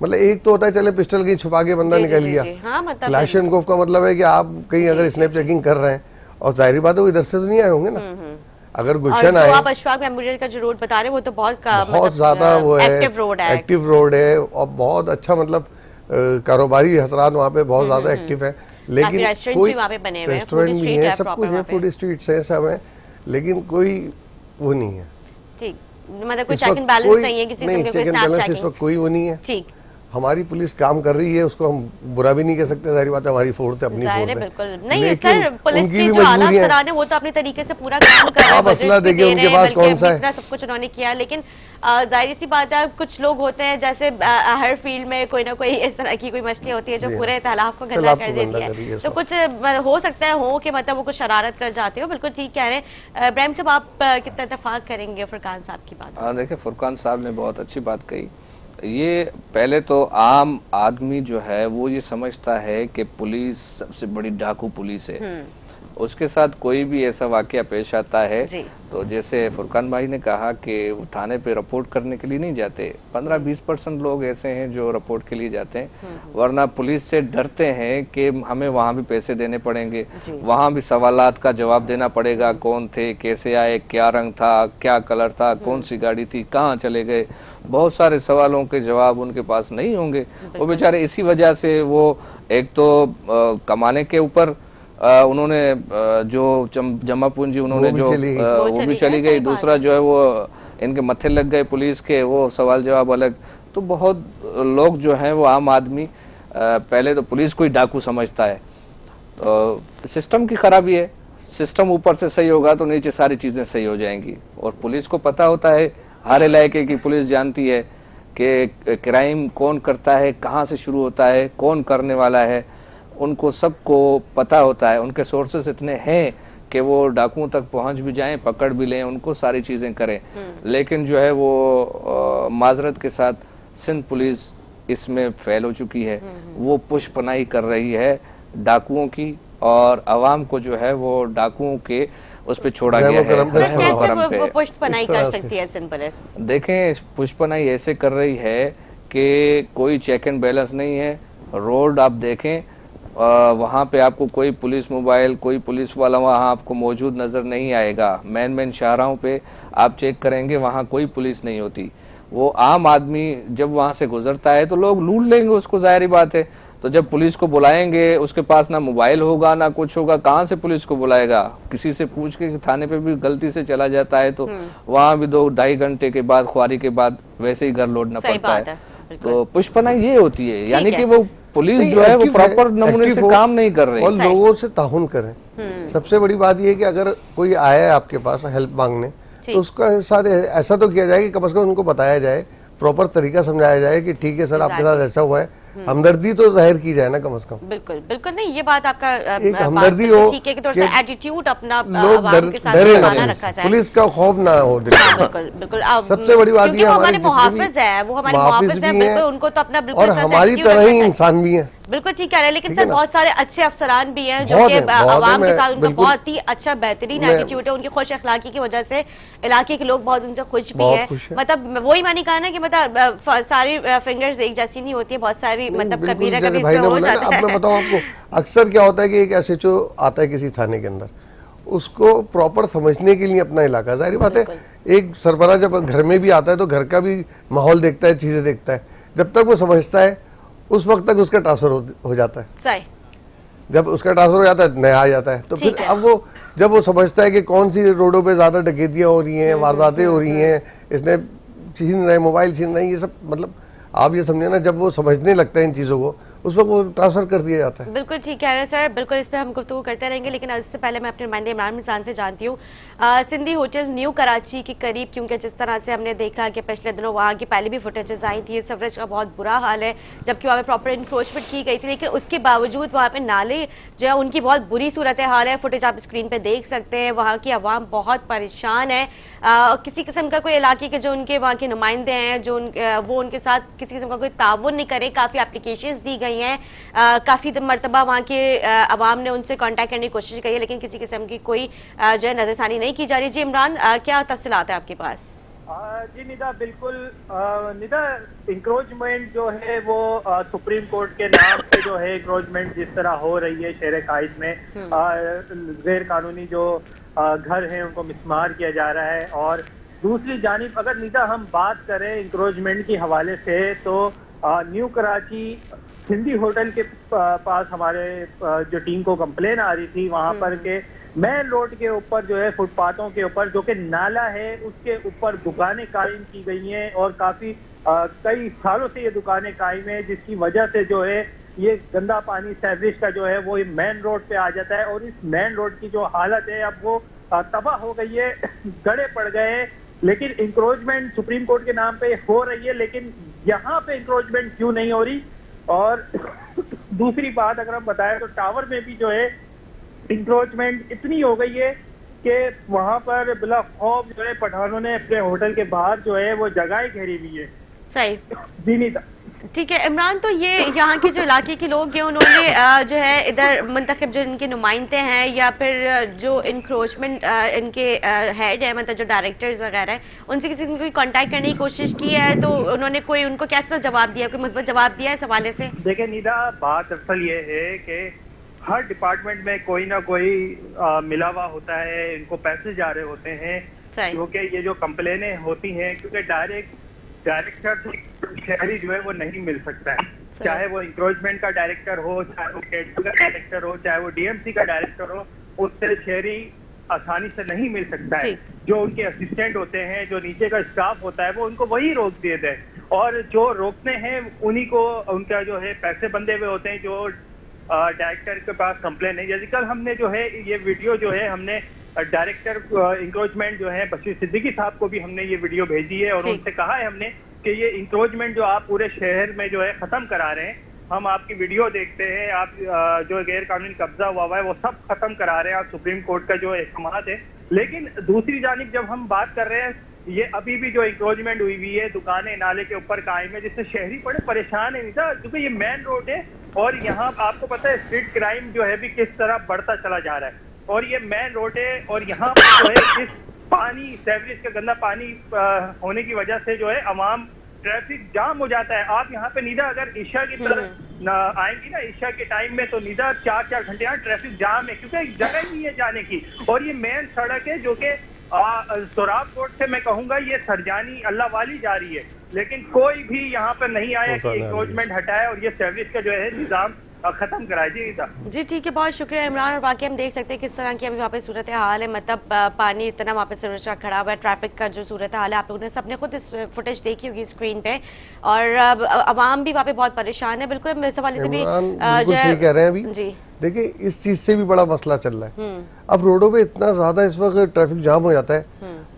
मतलब एक तो होता है चले पिस्टल कहीं छुपा के बंदा निकल गया, हाँ, मतलब क्लैशनकोफ का मतलब है कि आप कहीं अगर स्नैप चेकिंग कर रहे हैं, और जाहिर बात है वो इधर से तो नहीं आए होंगे ना। अगर गुलशन आए, आप अशफाक मेमोरियल का जो रोड बता रहे हैं वो तो बहुत ज्यादा वो है, एक्टिव रोड है और बहुत अच्छा, मतलब कारोबारी हजरात वहाँ पे बहुत ज्यादा एक्टिव है। लेकिन कोई रेस्टोरेंट भी है, सब कुछ है, फूड स्ट्रीट्स है, सब है, लेकिन कोई वो नहीं है। ठीक, मतलब कोई चेक एंड बैलेंस नहीं है, किसी किस्म के कोई स्नैप चेकिंग, इस वक्त कोई वो नहीं है। ठीक, हमारी पुलिस काम कर रही है, उसको हम बुरा भी नहीं कह सकते, सारी बात है, हमारी फोर्स है, अपनी फोर्स है। बिल्कुल नहीं सर, पुलिस की जो आला अफसरान है वो तो अपने तरीके से पूरा काम कर रहे हैं, मसला देखिए उनके पास कौन सा है, सब कुछ उन्होंने किया। लेकिन जाहिर सी बात है, कुछ लोग होते हैं जैसे हर फील्ड में कोई ना कोई इस तरह की कोई मछली होती है जो पूरे तालाब को गंदा कर देती है। तो कुछ हो सकता है हो कि मतलब वो कुछ शरारत कर जाते हो, बिल्कुल ठीक कह रहे हैं। इब्राहिम साहब, आप कितना इत्तेफाक करेंगे फुरकान साहब की बात? हाँ, देखिए फुरकान साहब ने बहुत अच्छी बात कही। ये पहले तो आम आदमी जो है वो ये समझता है कि पुलिस सबसे बड़ी डाकू पुलिस है, उसके साथ कोई भी ऐसा वाकया पेश आता है तो जैसे फुरकान भाई ने कहा कि वो थाने पे रिपोर्ट करने के लिए नहीं जाते, 15-20% लोग ऐसे हैं जो रिपोर्ट के लिए जाते हैं, वरना पुलिस से डरते हैं कि हमें वहाँ भी पैसे देने पड़ेंगे, वहाँ भी सवालात का जवाब देना पड़ेगा, कौन थे, कैसे आए, क्या रंग था, क्या कलर था, कौन सी गाड़ी थी, कहाँ चले गए, बहुत सारे सवालों के जवाब उनके पास नहीं होंगे। वो बेचारे इसी वजह से वो एक तो कमाने के ऊपर उन्होंने जो जमा पूंजी उन्होंने वो भी चली गई, दूसरा जो है वो इनके मत्थे लग गए पुलिस के, वो सवाल जवाब अलग। तो बहुत लोग जो हैं वो आम आदमी पहले तो पुलिस को ही डाकू समझता है। तो सिस्टम की खराबी है, सिस्टम ऊपर से सही होगा तो नीचे सारी चीजें सही हो जाएंगी। और पुलिस को पता होता है, हर इलाके की पुलिस जानती है कि क्राइम कौन करता है, कहाँ से शुरू होता है, कौन करने वाला है, उनको सबको पता होता है। उनके सोर्सेस इतने हैं कि वो डाकुओं तक पहुंच भी जाएं, पकड़ भी लें, उनको सारी चीजें करें। लेकिन जो है वो माजरत के साथ सिंध पुलिस इसमें फेल हो चुकी है, वो पुष्पनाई कर रही है डाकुओं की, और आवाम को जो है वो डाकुओं के उस पे छोड़ा गया है। कैसे वो पुष्पनाई कर सकती है सिंध पुलिस? देखें, पुष्पनाई ऐसे कर रही है कि कोई चेक एंड बैलेंस नहीं है। रोड आप देखें, वहाँ पे आपको कोई पुलिस मोबाइल, कोई पुलिस वाला वहाँ आपको मौजूद नजर नहीं आएगा। मेन शाहराहों पे आप चेक करेंगे, वहाँ कोई पुलिस नहीं होती। वो आम आदमी जब वहाँ से गुजरता है तो लोग लूट लेंगे उसको, जाहिर बात है। तो जब पुलिस को बुलाएंगे, उसके पास ना मोबाइल होगा ना कुछ होगा, कहाँ से पुलिस को बुलाएगा? किसी से पूछ के थाने पे भी गलती से चला जाता है तो वहाँ भी 2-2.5 घंटे के बाद, ख्वारी के बाद वैसे ही घर लौटना पड़ता है। तो पुष्पनाई ये होती है, यानी कि वो पुलिस जो है वो प्रॉपर नमूने से काम नहीं कर रही और लोगों से ताउन करें। सबसे बड़ी बात ये है कि अगर कोई आया है आपके पास हेल्प मांगने, तो उसका साथ ऐसा तो किया जाए कि कम से कम उनको बताया जाए, प्रॉपर तरीका समझाया जाए कि ठीक है सर आपके साथ ऐसा हुआ है, हमदर्दी तो जाहिर की जाए ना कम से कम। बिल्कुल बिल्कुल, नहीं ये बात आपका एक हमदर्दी हो, ठीक है कि थोड़ा सा एटीट्यूड अपना लोग बना रखा जाए, पुलिस का खौफ ना हो। बिल्कुल बिल्कुल, सबसे बड़ी बात ये हमारे मुहाफिज है, वो हमारे मुहाफिज है, बिल्कुल उनको तो अपना बिल्कुल और हमारी तरह ही इंसान भी है। बिल्कुल ठीक कह रहे हैं, लेकिन सर बहुत सारे अच्छे अफसरान भी हैं जो कि आवाम के साथ उनका बहुत ही अच्छा बेहतरीन एटीट्यूड है, उनकी खुश अखलाकी की वजह से इलाके के लोग बहुत उनसे खुश भी हैं। मतलब वही मैंने कहा ना कि मतलब सारी फिंगर्स एक जैसी नहीं होती है, बहुत सारी मतलब कबीरा कभी इसमें हो जाता है। अब मैं बताऊं आपको, अक्सर क्या होता है कि एक एसएचओ आता है किसी थाने के अंदर, उसको प्रॉपर समझने के लिए अपना इलाका, जाहिर बात है एक सरबराह जब घर में भी आता है तो घर का भी माहौल देखता है, चीजें देखता है, जब तक वो समझता है उस वक्त तक उसका ट्रांसफर हो जाता है। सही, जब उसका ट्रांसफर हो जाता है नया आ जाता है, तो फिर अब वो जब वो समझता है कि कौन सी रोडों पे ज्यादा डकैतियां हो रही हैं, वारदातें हो रही हैं, इसने छीन रहे, मोबाइल छीन रहे हैं, ये सब मतलब आप ये समझिए ना, जब वो समझने लगता है इन चीजों को उस वक्त वो ट्रांसफर कर दिया जाता है। बिल्कुल ठीक कह रहे हैं सर, बिल्कुल इस पे हम गुफ्तगू करते रहेंगे, लेकिन इससे पहले मैं अपने नुमाइंदे इमरान मिजान से जानती हूँ सिंधी होटल न्यू कराची के करीब, क्योंकि जिस तरह से हमने देखा कि पिछले दिनों वहाँ की पहले भी फुटेजेस आई थी, सवरेज का बहुत बुरा हाल है, जबकि वहाँ पे प्रॉपर इंक्रोचमेंट की गई थी, लेकिन उसके बावजूद वहाँ पे नाले जो है उनकी बहुत बुरी सूरत हाल है। फुटेज आप स्क्रीन पे देख सकते हैं, वहाँ की आवाम बहुत परेशान है। किसी किस्म का कोई इलाके के जो उनके वहाँ के नुमाइंदे हैं जो वो उनके साथ किसी किस्म का कोई ताउन नहीं करे, काफ़ी एप्लीकेशन दी गई आई हैं, काफ़ी मरतबा वहाँ के अवाम ने उनसे कांटेक्ट करने की कोशिश की है, लेकिन किसी किस्म की कोई जो है नज़रसानी नहीं की जा रही। जी इमरान, क्या तफसीलात है आपके पास? जी निदा, बिल्कुल निदा, इंक्रोचमेंट जो है वो सुप्रीम कोर्ट के नाम पे जो है इंक्रोचमेंट जिस तरह हो रही है शहर कायद में, गैर कानूनी जो घर हैं उनको मिसमार किया जा रहा है। और दूसरी जानिब अगर निदा हम बात करें इंक्रोचमेंट के हवाले से तो न्यू कराची हिंदी होटल के पास हमारे जो टीम को कंप्लेन आ रही थी, वहां पर के मेन रोड के ऊपर जो है फुटपाथों के ऊपर जो कि नाला है उसके ऊपर दुकानें कायम की गई हैं और काफी कई सालों से ये दुकानें कायम हैं, जिसकी वजह से जो है ये गंदा पानी सीवरेज का जो है वो मेन रोड पे आ जाता है। और इस मेन रोड की जो हालत है अब वो तबाह हो गई है, गड़े पड़ गए हैं। लेकिन इंक्रोचमेंट सुप्रीम कोर्ट के नाम पे हो रही है, लेकिन यहाँ पे इंक्रोचमेंट क्यों नहीं हो रही? और दूसरी बात अगर हम बताएं तो टावर में भी जो है इंक्रोचमेंट इतनी हो गई है कि वहां पर बिला खौफ जो है पठानों ने अपने होटल के बाहर जो है वो जगह घेरी हुई है। सही जी नहीं था। ठीक है इमरान, तो ये यहाँ के जो इलाके के लोग हैं उन्होंने जो है इधर मुंतखब जो इनके नुमाइंदे हैं या फिर जो इंक्रोचमेंट इनके हेड है, मतलब जो डायरेक्टर्स वगैरह हैं, उनसे किसी ने कोई कांटेक्ट करने की कोशिश की है तो उन्होंने कोई उनको कैसा जवाब दिया, कोई मुस्बत जवाब दिया है इस हवाले से? देखिए निदा, बात असल ये है कि हर डिपार्टमेंट में कोई ना कोई मिला हुआ होता है, इनको पैसे जा रहे होते हैं, क्योंकि ये जो कंप्लेनें होती हैं, क्योंकि डायरेक्टर शहरी जो है वो नहीं मिल सकता है, चाहे वो इंक्रोचमेंट का डायरेक्टर हो, चाहे वो केडब्ल्यू का डायरेक्टर हो, चाहे वो डीएमसी का डायरेक्टर हो, उससे शहरी आसानी से नहीं मिल सकता है। जो उनके असिस्टेंट होते हैं, जो नीचे का स्टाफ होता है, वो उनको वही रोक देते हैं और जो रोकते हैं उन्हीं को उनका जो है पैसे बंधे हुए होते हैं जो डायरेक्टर के पास कंप्लेन है। जैसे कल हमने जो है ये वीडियो जो है हमने डायरेक्टर इंक्रोचमेंट जो है बशीर सिद्दीकी साहब को भी हमने ये वीडियो भेजी है और उनसे कहा है हमने कि ये इंक्रोचमेंट जो आप पूरे शहर में जो है खत्म करा रहे हैं, हम आपकी वीडियो देखते हैं, आप जो गैर कानूनी कब्जा हुआ है वो सब खत्म करा रहे हैं, आप सुप्रीम कोर्ट का जो अहकामात है। लेकिन दूसरी जानिब जब हम बात कर रहे हैं, ये अभी भी जो इंक्रोचमेंट हुई हुई है, दुकानें नाले के ऊपर कायम है, जिससे शहरी बड़े परेशान है क्योंकि ये मेन रोड है और यहाँ आपको पता है स्ट्रीट क्राइम जो है भी किस तरह बढ़ता चला जा रहा है। और ये मेन रोड है और यहाँ पर जो है इस पानी सीवरेज का गंदा पानी होने की वजह से जो है अवाम ट्रैफिक जाम हो जाता है। आप यहाँ पे निदा अगर ईशा की तरफ आएंगी ना, ईशा के टाइम में, तो निदा 4-4 घंटे यहाँ ट्रैफिक जाम है क्योंकि जगह नहीं है जाने की। और ये मेन सड़क है जो कि सोराब कोट से मैं कहूंगा ये सरजानी अल्लाह वाली जा रही है, लेकिन कोई भी यहाँ पर नहीं आया कि इंक्रोचमेंट हटाए और ये सर्विस का जो है निजाम खत्म कराए। जी ठीक है, बहुत शुक्रिया इमरान। और बाकी हम देख सकते हैं किस तरह की अभी वहाँ पे सूरत हाल है, मतलब पानी इतना वहाँ पे सर्विस खड़ा हुआ है, ट्रैफिक का जो सूरत हाल है आप लोगों ने सबने खुद इस फुटेज देखी होगी स्क्रीन पे, और अवाम भी वहाँ पे बहुत परेशान है। बिल्कुल इस हवाले से भी सही कह रहे हैं। अभी जी देखिए इस चीज से भी बड़ा मसला चल रहा है। अब रोडों पे इतना ज्यादा इस वक्त ट्रैफिक जाम हो जाता है,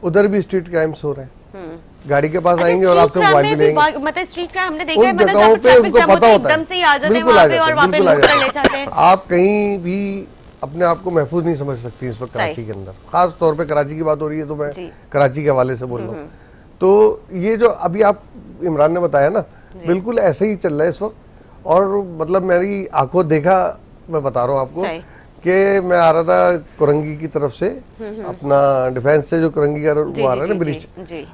उधर भी स्ट्रीट क्राइम्स हो रहे हैं, गाड़ी के पास आएंगे और आपसे मोबाइल भी लेंगे। मतलब स्ट्रीट क्राइम हमने देखा है, मतलब जब ट्रैफिक जाम होता है एकदम से ही आ जाते हैं वहां पे और वहां पे लूट कर ले जाते हैं। आप कहीं भी अपने आप को महफूज नहीं समझ सकती इस वक्त कराची के अंदर, खास तौर पे कराची की बात हो रही है तो मैं कराची के हवाले से बोल रहा हूँ। तो ये जो अभी आप इमरान ने बताया ना, बिल्कुल ऐसे ही चल रहा है इस वक्त। और मतलब मेरी आंखों देखा, मैं बता रहा हूँ आपको कि मैं आ रहा था कुरंगी की तरफ से, अपना डिफेंस से जो कुरंगी का वो आ रहा है ना ब्रिज,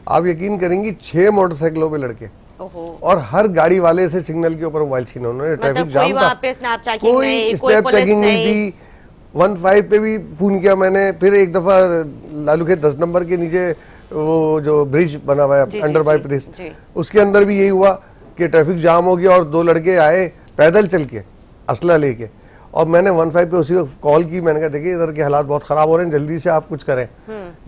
आप यकीन करेंगी 6 मोटरसाइकिलों पे लड़के और हर गाड़ी वाले से सिग्नल के ऊपर मोबाइल छीना उन्होंने। ट्रैफिक जाम था, कोई स्नैप चेकिंग नहीं थी। 15 पे भी फोन किया मैंने, फिर एक दफा लालू के 10 नंबर के नीचे वो जो ब्रिज बना हुआ है अंडर बाई ब्रिज, उसके अंदर भी यही हुआ कि ट्रैफिक जाम हो गया और 2 लड़के आए पैदल चल के असला लेके, और मैंने 15 पे उसी को कॉल की। मैंने कहा देखिए इधर के हालात बहुत खराब हो रहे हैं, जल्दी से आप कुछ करें।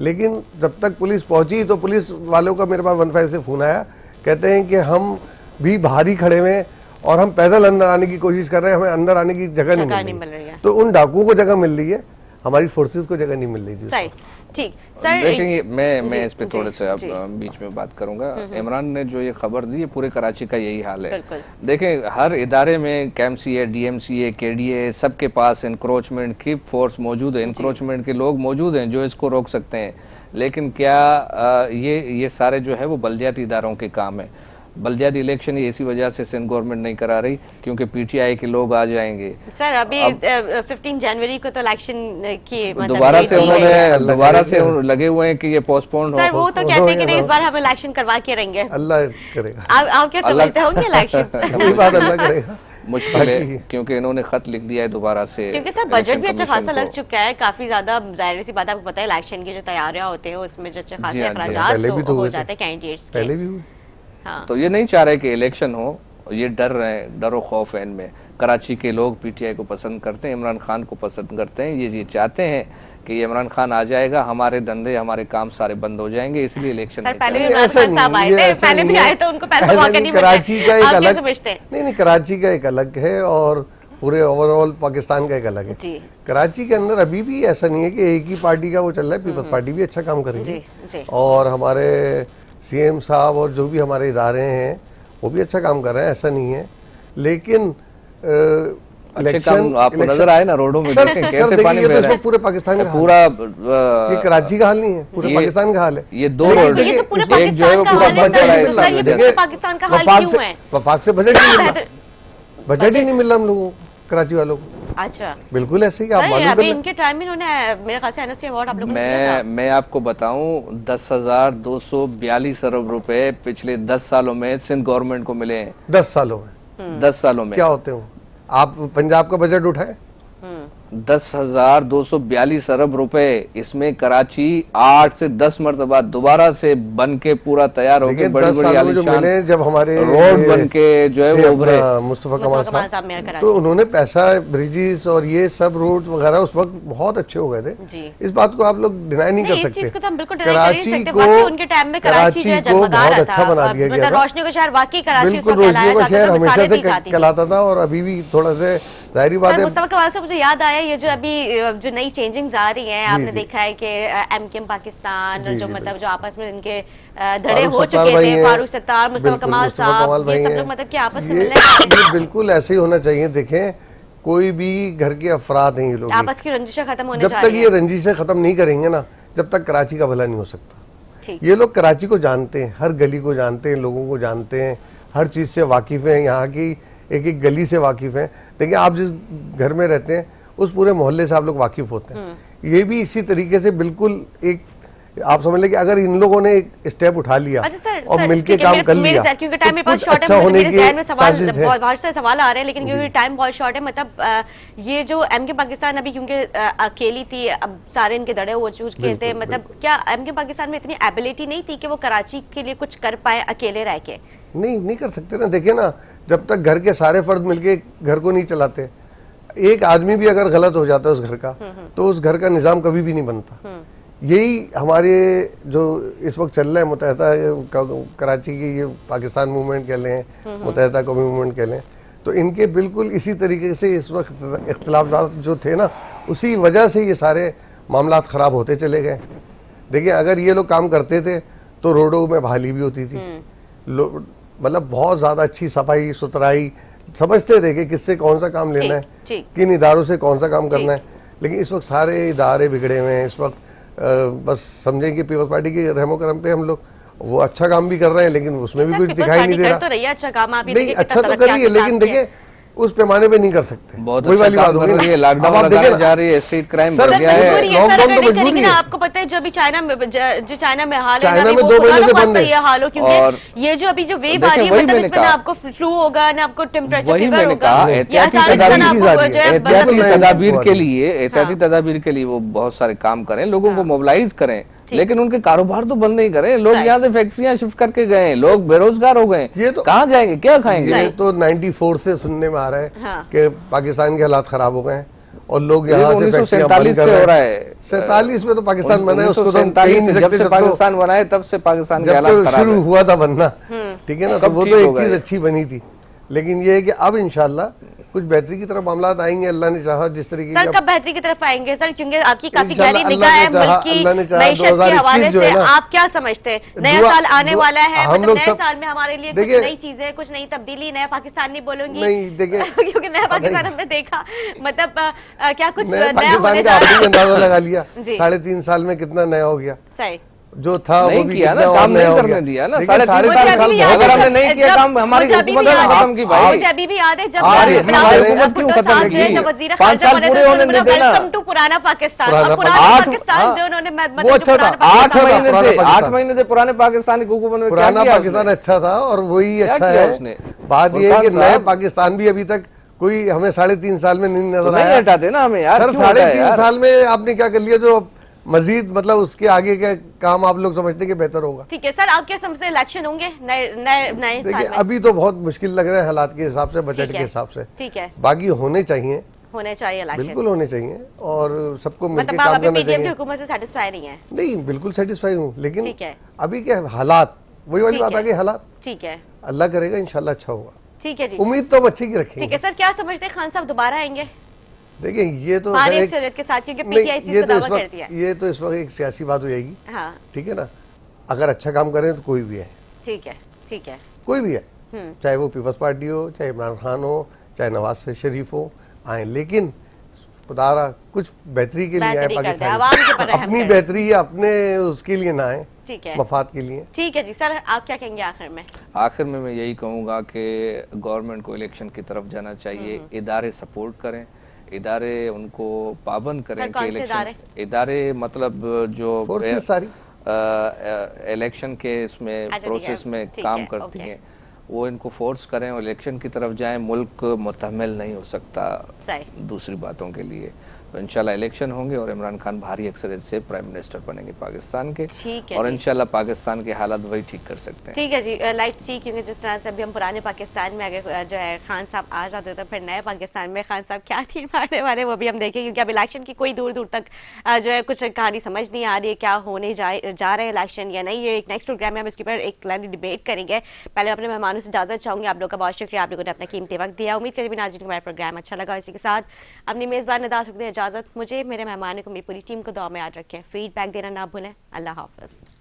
लेकिन जब तक पुलिस पहुंची तो पुलिस वालों का मेरे पास 15 से फोन आया, कहते हैं कि हम भी बाहर ही खड़े हुए हैं और हम पैदल अंदर आने की कोशिश कर रहे हैं, हमें अंदर आने की जगह नहीं मिल रही है। तो उन डाकुओं को जगह मिल रही है, हमारी फोर्सेस को जगह नहीं मिल रही थी। ठीक सर, देखेंगे मैं इस पे थोड़े से अब बीच में बात करूंगा। इमरान ने जो ये खबर दी है, पूरे कराची का यही हाल है। देखें हर इदारे में कैमसीए, डीएमसीए, केडीए, सबके पास इंक्रोचमेंट की फोर्स मौजूद है, इंक्रोचमेंट के लोग मौजूद हैं जो इसको रोक सकते हैं। लेकिन क्या ये सारे जो है वो बल्दियाती इदारों के काम है। बलदियाती इलेक्शन ही इसी वजह से सिंध गवर्नमेंट नहीं करा रही, क्योंकि पीटीआई के लोग आ जाएंगे। सर अभी 15 जनवरी को तो इलेक्शन की मतलब दोबारा से लगे हुए हैं कि ये पोस्टपोन हो। सर वो तो कहते हैं कि नहीं, इस बार हम इलेक्शन करवा के रहेंगे। अल्लाह करेगा। आप क्या समझते होंगे इलेक्शन? वही बात, अल्लाह करेगा। मुश्किल है, क्योंकि इन्होंने खत लिख दिया है दोबारा से। क्योंकि सर बजट भी अच्छा खासा लग चुका है, काफी ज्यादा, जाहिर सी बात आपको पता है इलेक्शन की जो तैयारियां होते हैं उसमें जो अच्छे खासे अखराजात तो हो जाते हैं कैंडिडेट्स के। पहले भी हुए। हाँ। तो ये नहीं चाह रहे कि इलेक्शन हो, ये डर रहे हैं, डरो खौफ है इनमें। कराची के लोग पीटीआई को पसंद करते हैं, इमरान खान को पसंद करते हैं, ये चाहते हैं कि इमरान खान आ जाएगा, हमारे धंधे हमारे काम सारे बंद हो जाएंगे, इसलिए इलेक्शन पहले भी इमरान खान साहब आए थे, पहले भी आए थे, उनको पहले मौका नहीं मिला। कराची का एक अलग, समझते नहीं कराची का एक अलग है और पूरे ओवरऑल पाकिस्तान का एक अलग है। कराची के अंदर अभी भी ऐसा नहीं है कि एक ही पार्टी का वो चल रहा है, पीपल्स पार्टी भी अच्छा काम करेगी और हमारे सीएम साहब और जो भी हमारे इदारे हैं वो भी अच्छा काम कर रहे हैं, ऐसा नहीं है। लेकिन अच्छे काम आपको नजर आए ना रोडों में, देखें कैसे पानी बह रहा है। पूरे पाकिस्तान का पूरा, ये कराची का हाल नहीं है, पूरे पाकिस्तान का हाल है। ये दो रोड, एक जो है वो पूरा बंद पड़ा है। पाकिस्तान का हाल क्यों है? वफाक से बजट नहीं मिल रहा, बजट ही नहीं मिल रहा हम लोगों को, कराची वालों को। अच्छा, बिल्कुल ऐसे ही आप मालूम अभी इनके टाइम में उन्होंने मेरे ख्याल से एनएससी अवार्ड आप लोगों को दिया था। मैं आपको बताऊं 10,242 अरब रुपए पिछले 10 सालों में सिंध गवर्नमेंट को मिले हैं। 10 सालों में 10 सालों में क्या होते हो आप? पंजाब का बजट उठाए 10,242 अरब रुपए, इसमें कराची 8 से 10 मरतबा दोबारा से बन के पूरा तैयार हो गए, बड़ी बड़ी आलीशान जब हमारे रोड बन के जो है वो उभरे। मुस्तफा कमाल साहब तो उन्होंने पैसा, ब्रिजेस और ये सब रोड वगैरह उस वक्त बहुत अच्छे हो गए थे। इस बात को आप लोग डिनाई नहीं कर सकते। कराची को बहुत अच्छा बना दिया गया, रोशनी का शहर वाकई कराची बिल्कुल रोशनी का शहर हमेशा से कहलाता था और अभी भी थोड़ा से जाहिर बात है। मुस्तफा कमाल से मुझे याद आया ये जो अभी जो नई चेंजिंग्स आ रही हैं, आपने देखा है कि एमकेएम पाकिस्तान जो मतलब जो आपस में इनके धड़े हो चुके थे, फारूक सत्तार, मुस्तफा कमाल साहब, ये सब लोग मतलब कि आपस में मिलने बिल्कुल ऐसे ही होना चाहिए। देखें कोई भी घर के अफराद हैं ये लोग, आपस की रंजिशें खत्म होने जब तक ये रंजिशें खत्म नहीं करेंगे ना, जब तक कराची का भला नहीं हो सकता। ये लोग कराची को जानते हैं, हर गली को जानते हैं, लोगों को जानते हैं, हर चीज से वाकिफ हैं, यहाँ की एक एक गली से वाकिफ हैं। देखिए आप जिस घर में रहते हैं उस पूरे मोहल्ले से आप लोग वाकिफ होते हैं। ये भी इसी तरीके से बिल्कुल एक आप समझ लें कि अगर इन लोगों ने एक स्टेप उठा लिया और मिलके काम कर लिया, क्योंकि टाइम मेरे पास शॉर्ट है, मेरे ज़हन में सवाल बहुत से सवाल आ रहे हैं, लेकिन क्योंकि टाइम बहुत शॉर्ट है, मतलब ये जो एमके पाकिस्तान अभी क्योंकि अकेली थी, अब सारे इनके दड़े हो चुके थे, मतलब क्या एमके पाकिस्तान में इतनी एबिलिटी नहीं थी कि वो कराची के लिए कुछ कर पाए अकेले रह के? नहीं कर सकते ना। देखिए ना, जब तक घर के सारे फर्द मिलके घर को नहीं चलाते, एक आदमी भी अगर गलत हो जाता है उस घर का, तो उस घर का निजाम कभी भी नहीं बनता। यही हमारे जो इस वक्त चल रहा है मुत्तहदा कराची की ये पाकिस्तान मूवमेंट कह लें, मुत्तहदा कौमी मूवमेंट कह लें, तो इनके बिल्कुल इसी तरीके से इस वक्त इख्तिलाफात जो थे ना, उसी वजह से ये सारे मामलात ख़राब होते चले गए। देखिए अगर ये लोग काम करते थे तो रोडों में बहाली भी होती थी, मतलब बहुत ज़्यादा अच्छी सफाई सुथराई, समझते थे कि किससे कौन सा काम लेना है, किन इदारों से कौन सा काम करना है। लेकिन इस वक्त सारे इदारे बिगड़े हुए हैं। इस वक्त बस समझें कि पीपल्स पार्टी के रहमो करम पे हम लोग वो अच्छा काम भी कर रहे हैं, लेकिन उसमें भी कुछ दिखाई नहीं दे रहा। तो अच्छा काम आप नहीं अच्छा तो कर रही है, लेकिन देखिए उस पैमाने पे नहीं कर सकते। बहुत वही वाली बात होगी ना, लॉकडाउन लगाने जा रही है, स्ट्रीट क्राइम बढ़ गया है, लॉकडाउन तो मजबूरी है। आपको पता है जो अभी चाइना में हाल है, चाइना में 2 महीने से बंद है ये हाल हो, क्योंकि ये जो अभी जो वेव आ रही है, मतलब इसमें ना आपको फ्लू होगा ना आपको टेम्परेचर फीवर होगा, एहतियाती तदाबीर के लिए वो बहुत सारे काम करें, लोगों को मोबिलाइज करें, लेकिन उनके कारोबार तो बंद नहीं करें। लोग यहाँ से फैक्ट्रियां शिफ्ट करके गए, लोग बेरोजगार हो गए, ये तो कहाँ जाएंगे, क्या खाएंगे? ये तो 94 से सुनने में आ रहा है कि पाकिस्तान के हालात खराब हो गए हैं और लोग यहाँ से 1947 से हो रहा है। 47 में तो पाकिस्तान बना है, उसको जब से पाकिस्तान बना है तब से पाकिस्तान के हालात खराब शुरू हुआ था बनना, ठीक है ना, तो वो तो एक चीज अच्छी बनी थी। लेकिन ये है कि अब इंशाल्लाह कुछ बेहतरी की तरफ मामला आएंगे, अल्लाह ने चाहा जिस तरीके सर। कब बेहतरी की तरफ आएंगे सर? क्योंकि आपकी काफी गहरी निगाह है मुल्क की मईशत के हवाले से, आप क्या समझते हैं? नया साल आने वाला है, मतलब नए साल में हमारे लिए कुछ नई चीजें, कुछ नई तब्दीली, नया पाकिस्तान नहीं बोलूंगी, नहीं देखिए क्योंकि नया पाकिस्तान हमने देखा, मतलब क्या कुछ नया होने जा रहा है, अंदाजा लगा लिया 3.5 साल में कितना नया हो गया। सही जो था वो नहीं भी किया ना, कितना और काम नया नहीं हो करने गया। दिया ना, देखिए, साढ़े साढ़े तीन तीन साल साल भी बहुत याद अगर है हमने है। नहीं किया जब- काम, हमारी मुझे अभी भी हुकूमत याद है- खत्म की भाई। मुझे अभी भी याद है जब हमारी भुट्टो हुकूमत क्यों साहब खत्म जो है की? जब वजीर 5 खारजा साल बने पूरे थे होने उन्होंने देना। वेलकम टू पुराना पाकिस्तान, पुराना और पुराना आठ- पाकिस्तान हाँ। जो उन्होंने वो अच्छा था। 8 था महीने पुराना थे, पाकिस्तान। 8 महीने थे पुराने पाकिस्तान की हुकूमत में, क्या पुराना किया पाकिस्तान उसने? अच्छा था और वही क्या अच्छा किया है। उसने? बात ये है कि फुरकान नए साहब, पाकिस्तान भी अभी तक कोई हमें 3.5 साल में नहीं तो नजर नहीं आया। हटाते ना हमें यार, सर क्यों हटाए 3.5 यार? साल में आपने क्या कर लिया जो मजीद मतलब उसके आगे का काम आप लोग समझते हैं कि बेहतर होगा? ठीक है सर, आप क्या समझते हैं इलेक्शन होंगे नए नए नए देखिए साल में? अभी तो बहुत मुश्किल लग रहा है हालात के हिसाब से, बजट ठीक के है। हिसाब से। ठीक है, बाकी होने चाहिए, होने चाहिए इलेक्शन। बिल्कुल होने चाहिए और सबको मिलकर मतलब आप काम अभी करना पीडीएम की चाहिए। हुकूमत से सेटिस्फाई नहीं है? नहीं, बिल्कुल सेटिस्फाई हूँ, लेकिन ठीक है। अभी क्या हालात, वही वाली ठीक बात है। आ गई, हालात ठीक है, अल्लाह करेगा इंशाल्लाह अच्छा होगा। ठीक है जी। उम्मीद तो हम अच्छी की ठीक है रखेंगे। सर, क्या समझते हैं खान साहब दोबारा आएंगे देखिए ये तो भारी सर अक्सरियत के साथ, क्योंकि नहीं, पीटीआई इस ये चीज का तो दावा इस करती है। वक्त ये तो इस वक्त एक सियासी बात हो जाएगी, हाँ, ठीक है ना। अगर अच्छा काम करें तो कोई भी है, ठीक है, ठीक है। कोई भी है, चाहे वो पीपल्स पार्टी हो, चाहे इमरान खान हो, चाहे नवाज शरीफ हो, आए, लेकिन खुदारा कुछ बेहतरी के लिए आए बेहतरी कर दे, पाकिस्तान, आवाम के ऊपर रहम अपनी करे। बेहतरी या अपने उसके लिए ना आए, ठीक है, मफाद के लिए। ठीक है जी। सर आप क्या कहेंगे आखिर में? आखिर में मैं यही कहूँगा कि गवर्नमेंट को इलेक्शन की तरफ जाना चाहिए, इदारे सपोर्ट करें, इदारे उनको पाबंद करें सर, कौन से इलेक्शन इदारे मतलब जो फोर्सेस सारी इलेक्शन के इसमें अच्छा, ठीक है, प्रोसेस में ठीक काम है, करती ओके। हैं, वो इनको फोर्स करें और इलेक्शन की तरफ जाएं। मुल्क मुतहम्मिल नहीं हो सकता सही। दूसरी बातों के लिए। तो इंशाल्लाह इलेक्शन होंगे और इमरान खान भारी अक्सरियत से प्राइम मिनिस्टर बनेंगे पाकिस्तान के, ठीक है और जी। इंशाल्लाह पाकिस्तान के हालात वही ठीक कर सकते हैं। ठीक है जी, लाइट सी, क्योंकि जिस तरह से अभी हम पुराने पाकिस्तान में अगर जो है खान साहब आ जाते तो फिर नए पाकिस्तान में खान साहब क्या तीर मारने वाले वो भी हम देखें, क्योंकि अब इलेक्शन की कोई दूर दूर तक जो है कुछ कहानी समझ नहीं आ रही है, क्या होने जा रहे हैं इलेक्शन या नहीं। ये एक नेक्स्ट प्रोग्राम में हम इसके ऊपर एक क्लियरली डिबेट करेंगे। पहले अपने मेहमानों से इजाजत चाहूँगी, आप लोग का बहुत शुक्रिया, आप लोगों ने अपना कीमती वक्त दिया। उम्मीद करें भी नाज़रीन को हमारा प्रोग्राम अच्छा लगा। इसी के साथ अपनी मेज़बान निदा सकते हैं इजाज़त, मुझे, मेरे मेहमानों को, मेरी पूरी टीम को दुआ में याद रखें, फीडबैक देना ना भूलें। अल्लाह हाफ़िज़।